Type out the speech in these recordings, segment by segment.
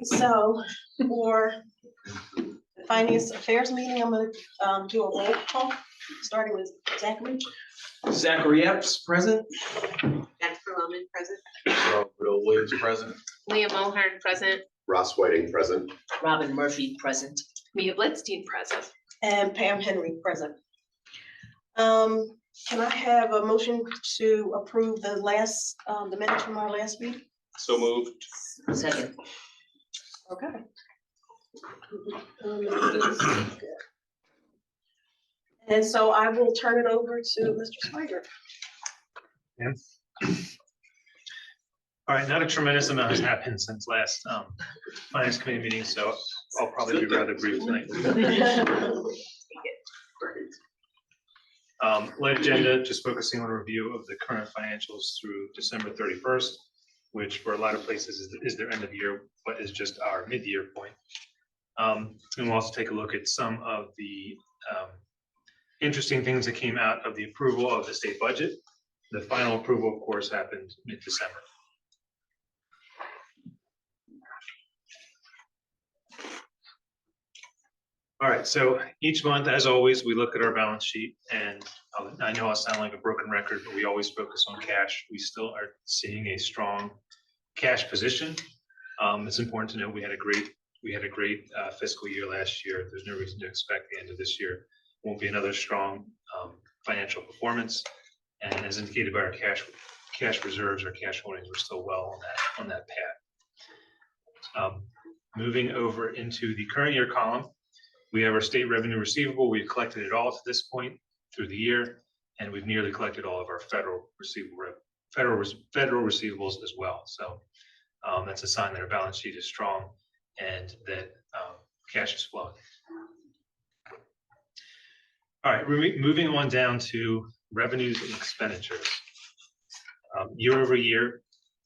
So for the Finance Affairs meeting, I'm gonna do a roll call, starting with Zachary. Zachary Epps, present. Jennifer Loman, present. Bill Williams, present. Leah Mulhern, present. Ross Whiting, present. Robin Murphy, present. Mia Blitzstein, present. And Pam Henry, present. Can I have a motion to approve the minutes from our last meeting? So moved. Second. Okay. And so I will turn it over to Mr. Swiger. All right, not a tremendous amount has happened since last finance committee meeting, so I'll probably be rather brief tonight. Light agenda, just focusing on a review of the current financials through December 31st, which for a lot of places is their end of year, but is just our mid-year point. And we'll also take a look at some of the interesting things that came out of the approval of the state budget. The final approval, of course, happened mid-December. All right, so each month, as always, we look at our balance sheet, and I know I sound like a broken record, but we always focus on cash. We still are seeing a strong cash position. It's important to know we had a great fiscal year last year. There's no reason to expect the end of this year won't be another strong financial performance. And as indicated by our cash reserves, our cash holdings, we're still well on that path. Moving over into the current year column, we have our state revenue receivable. We've collected it all to this point through the year, and we've nearly collected all of our federal receivables as well. So that's a sign that our balance sheet is strong and that cash is flowing. All right, moving on down to revenues and expenditures. Year over year,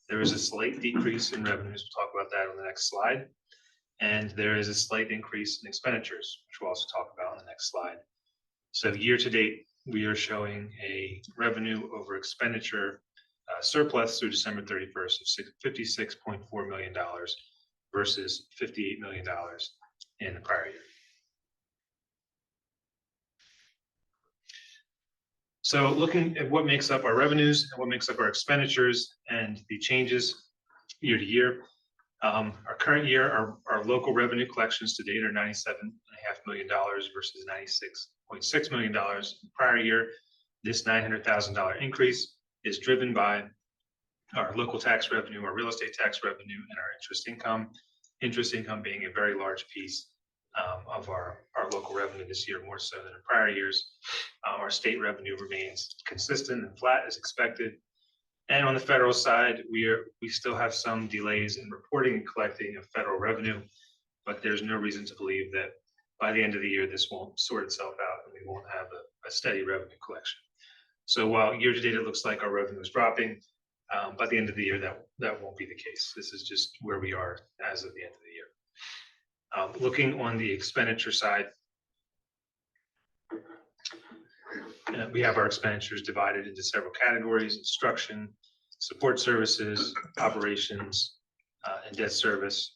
there is a slight decrease in revenues. We'll talk about that on the next slide. And there is a slight increase in expenditures, which we'll also talk about on the next slide. So year to date, we are showing a revenue over expenditure surplus through December 31st of $56.4 million versus $58 million in the prior year. So looking at what makes up our revenues and what makes up our expenditures and the changes year to year. Our current year, our local revenue collections to date are $97.5 million versus $96.6 million in the prior year. This $900,000 increase is driven by our local tax revenue, our real estate tax revenue, and our interest income. Interest income being a very large piece of our local revenue this year, more so than in prior years. Our state revenue remains consistent and flat as expected. And on the federal side, we still have some delays in reporting and collecting of federal revenue, but there's no reason to believe that by the end of the year, this won't sort itself out and we won't have a steady revenue collection. So while year to date, it looks like our revenue is dropping, by the end of the year, that won't be the case. This is just where we are as of the end of the year. Looking on the expenditure side, we have our expenditures divided into several categories: instruction, support services, operations, and debt service.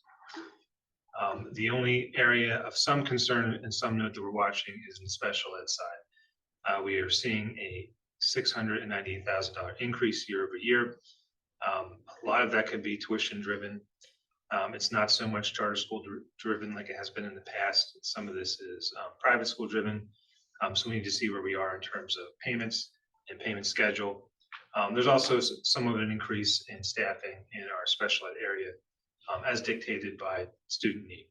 The only area of some concern and some note that we're watching is in the special ed side. We are seeing a $698,000 increase year over year. A lot of that could be tuition driven. It's not so much charter school driven like it has been in the past. Some of this is private school driven. So we need to see where we are in terms of payments and payment schedule. There's also some of an increase in staffing in our special ed area as dictated by student need.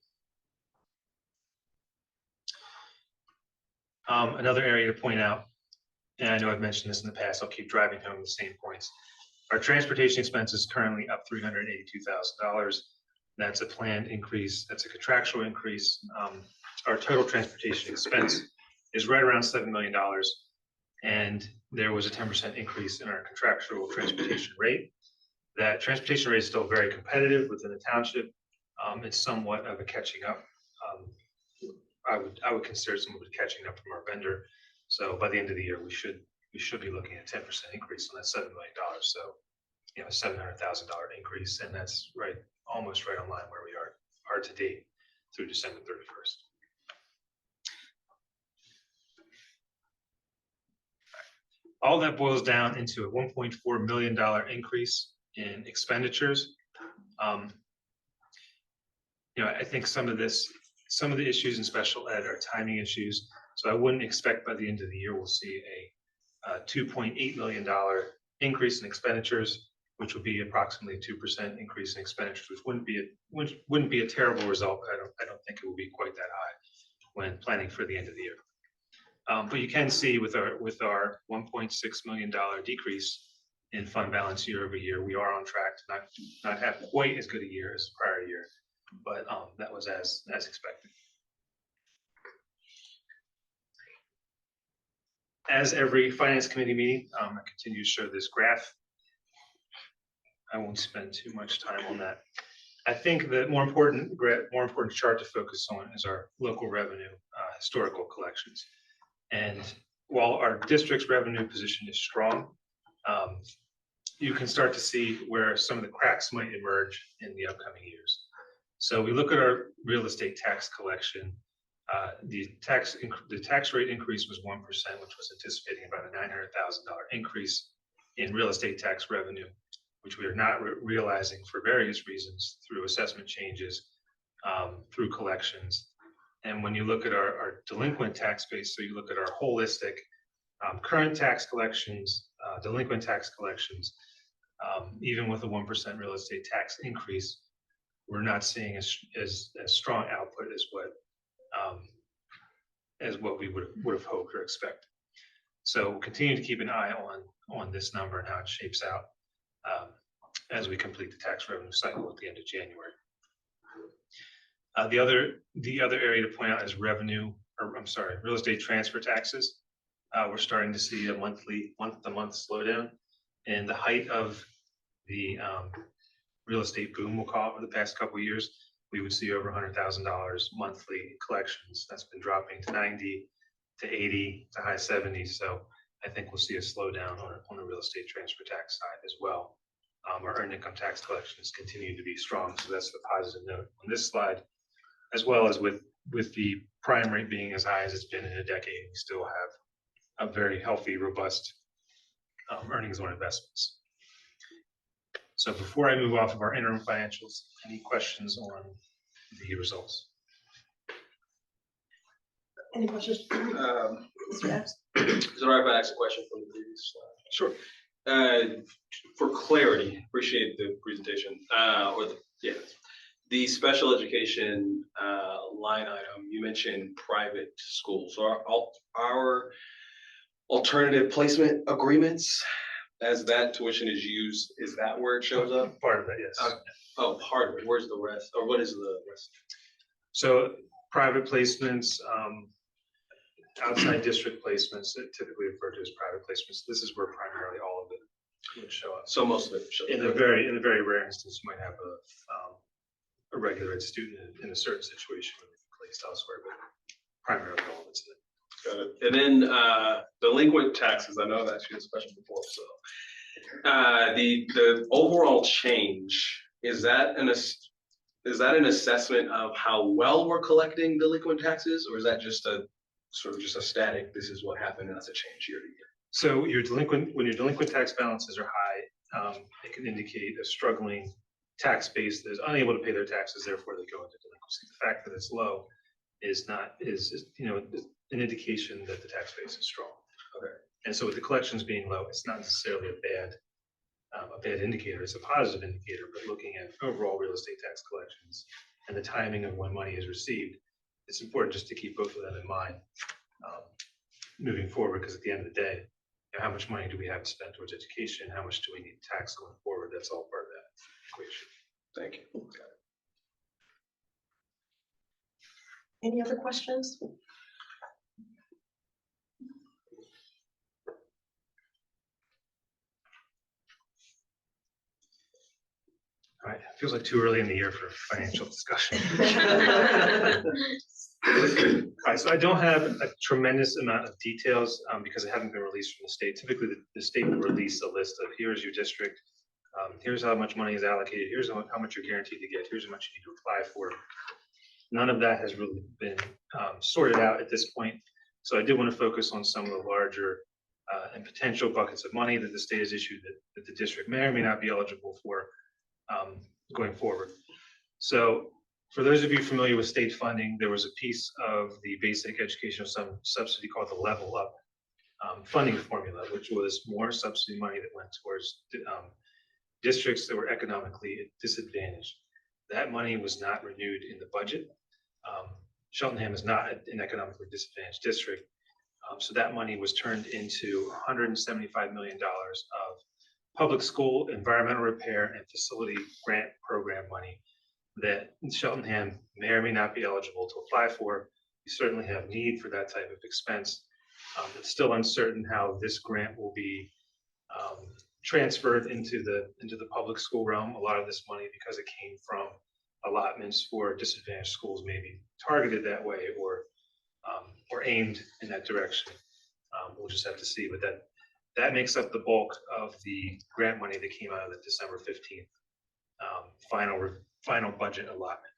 Another area to point out, and I know I've mentioned this in the past, I'll keep driving home the same points. Our transportation expense is currently up $382,000. That's a planned increase. That's a contractual increase. Our total transportation expense is right around $7 million. And there was a 10% increase in our contractual transportation rate. That transportation rate is still very competitive within the township. It's somewhat of a catching up. I would consider somewhat catching up from our vendor. So by the end of the year, we should be looking at a 10% increase on that $7 million. So, $700,000 increase, and that's almost right on line where we are are to date through December 31st. All that boils down into a $1.4 million increase in expenditures. I think some of the issues in special ed are timing issues. So I wouldn't expect by the end of the year, we'll see a $2.8 million increase in expenditures, which would be approximately a 2% increase in expenditures, which wouldn't be a terrible result, but I don't think it will be quite that high when planning for the end of the year. But you can see with our $1.6 million decrease in fund balance year over year, we are on track to not have quite as good a year as the prior year, but that was as expected. As every finance committee meeting, I continue to show this graph. I won't spend too much time on that. I think the more important chart to focus on is our local revenue historical collections. And while our district's revenue position is strong, you can start to see where some of the cracks might emerge in the upcoming years. So we look at our real estate tax collection. The tax rate increase was 1%, which was anticipating about a $900,000 increase in real estate tax revenue, which we are not realizing for various reasons through assessment changes, through collections. And when you look at our delinquent tax base, so you look at our holistic current tax collections, delinquent tax collections, even with a 1% real estate tax increase, we're not seeing as strong output as what we would have hoped or expected. So we'll continue to keep an eye on this number and how it shapes out as we complete the tax revenue cycle at the end of January. The other area to point out is real estate transfer taxes. We're starting to see a month-to-month slowdown. In the height of the real estate boom, we'll call it, over the past couple of years, we would see over $100,000 monthly collections. That's been dropping to 90, to 80, to high 70s. So I think we'll see a slowdown on the real estate transfer tax side as well. Our earned income tax collections continue to be strong. So that's the positive note on this slide, as well as with the prime rate being as high as it's been in a decade, we still have a very healthy, robust earnings on investments. So before I move off of our interim financials, any questions on the results? Any questions? Mr. Epps? Is it all right if I ask a question from the previous slide? Sure. For clarity, appreciate the presentation, the special education line item, you mentioned private schools. So our alternative placement agreements, as that tuition is used, is that where it shows up? Part of that, yes. Part of it. Where's the rest? Or what is the rest? So private placements, outside district placements, typically referred to as private placements. This is where primarily all of it would show up. So most of it shows up. In the very rare instance, you might have a regular ed student in a certain situation would be placed elsewhere, but primarily all of it's in it. Got it. And then delinquent taxes, I know I've asked you this question before, so the overall change, is that an assessment of how well we're collecting delinquent taxes, or is that just a sort of just a static, this is what happened and that's a change year to year? So when your delinquent tax balances are high, it can indicate a struggling tax base that is unable to pay their taxes, therefore they go into delinquency. The fact that it's low is an indication that the tax base is strong. Okay. And so with the collections being low, it's not necessarily a bad indicator. It's a positive indicator, but looking at overall real estate tax collections and the timing of when money is received, it's important just to keep both of them in mind moving forward, because at the end of the day, how much money do we have to spend towards education? How much do we need tax going forward? That's all part of that equation. Thank you. Got it. Any other questions? All right, it feels like too early in the year for financial discussion. All right, so I don't have a tremendous amount of details because it hasn't been released from the state. Typically, the state will release a list of here's your district Here's how much money is allocated, here's how much you're guaranteed to get, here's how much you need to apply for. None of that has really been sorted out at this point. So I did want to focus on some of the larger and potential buckets of money that the state has issued that the district may or may not be eligible for going forward. So for those of you familiar with state funding, there was a piece of the basic educational subsidy called the Level Up funding formula, which was more subsidy money that went towards districts that were economically disadvantaged. That money was not renewed in the budget. Cheltenham is not an economically disadvantaged district. So that money was turned into $175 million of public school environmental repair and facility grant program money that Cheltenham may or may not be eligible to apply for. We certainly have need for that type of expense. It's still uncertain how this grant will be transferred into the public school realm. A lot of this money, because it came from allotments for disadvantaged schools, may be targeted that way or aimed in that direction. We'll just have to see, but that makes up the bulk of the grant money that came out of the December 15th final budget allotment.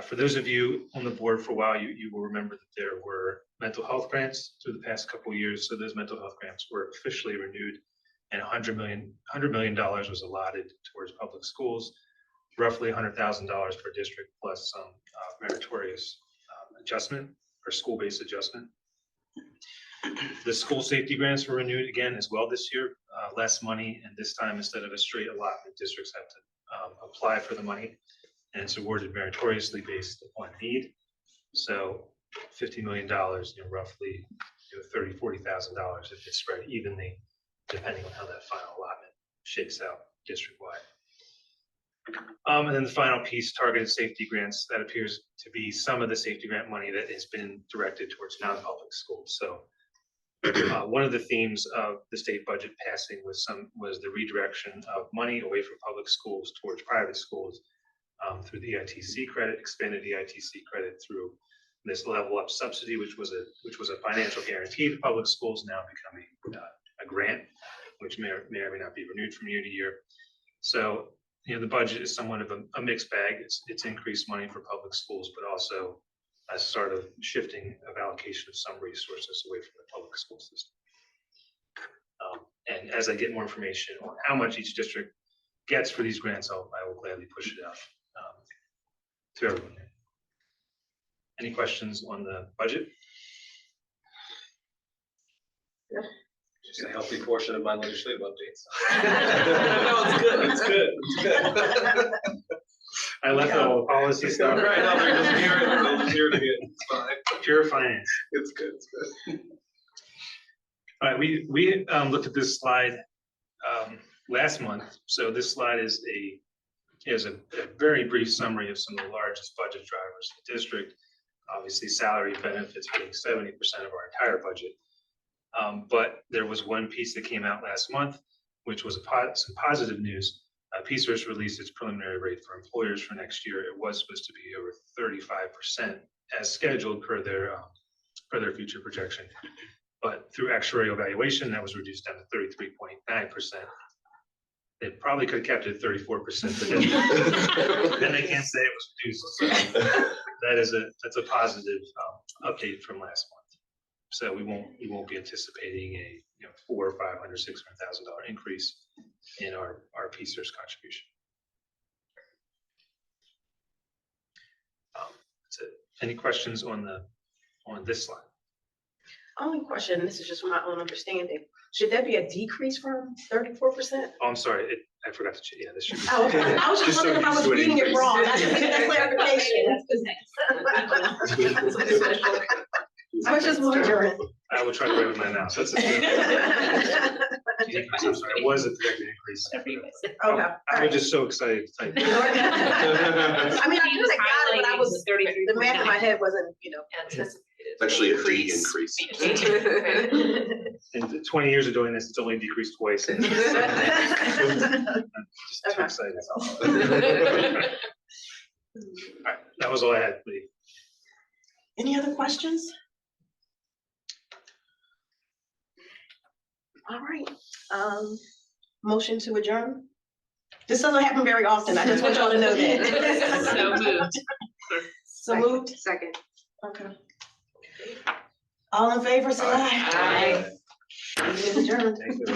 For those of you on the board for a while, you will remember that there were mental health grants through the past couple of years. So those mental health grants were officially renewed, and $100 million was allotted towards public schools, roughly $100,000 per district plus some meritorious adjustment or school-based adjustment. The school safety grants were renewed again as well this year, less money, and this time instead of a straight allotment, districts have to apply for the money, and it's awarded meritoriously based upon need. So $50 million, roughly $30,000, $40,000 if it's spread evenly, depending on how that final allotment shakes out district-wide. And then the final piece, targeted safety grants, that appears to be some of the safety grant money that has been directed towards non-public schools. So one of the themes of the state budget passing was the redirection of money away from public schools towards private schools through the EITC credit, expanded EITC credit through this Level Up subsidy, which was a financial guarantee to public schools, now becoming a grant, which may or may not be renewed from year to year. So the budget is somewhat of a mixed bag. It's increased money for public schools, but also a sort of shifting of allocation of some resources away from the public school system. And as I get more information on how much each district gets for these grants, I will gladly push it out to everyone. Any questions on the budget? Just a healthy portion of my legislative updates. No, it's good. It's good. It's good. I left out all the policy stuff. Right, no, they're just here to get. It's fine. Pure finance. It's good. It's good. All right, we looked at this slide last month. So this slide is a very brief summary of some of the largest budget drivers in the district. Obviously, salary benefits being 70% of our entire budget. But there was one piece that came out last month, which was some positive news. PSERS released its preliminary rate for employers for next year. It was supposed to be over 35% as scheduled per their future projection. But through actuarial evaluation, that was reduced down to 33.9%. They probably could have kept it at 34%. Then they can't say it was reduced. So that's a positive update from last month. So we won't be anticipating a $400,000 or $500,000, $600,000 increase in our PSERS contribution. That's it. Any questions on this slide? Only question, this is just from my own understanding. Should there be a decrease from 34%? Oh, I'm sorry. I forgot to check. Yeah, this should be. Oh, okay. I was just Just so wondering if I was used to an reading it increase. wrong. I just needed that clarification. I was just wondering. I will try to write with my mouth. That's a I'm sorry. It was a projected increase. Okay. I was just so excited to type. I mean, I kind of got it, but I was, the math in my head wasn't, Anticipated. Actually, a decrease. In 20 years of doing this, it's only decreased twice. I'm just too Okay. excited. All right, that was all I had. Lee. Any other questions? All right. motion to adjourn? This doesn't happen very often. I just want y'all to know that. So moved. So moved? Second. Okay. All in favor, say aye. Aye. Meeting is adjourned. Thank you.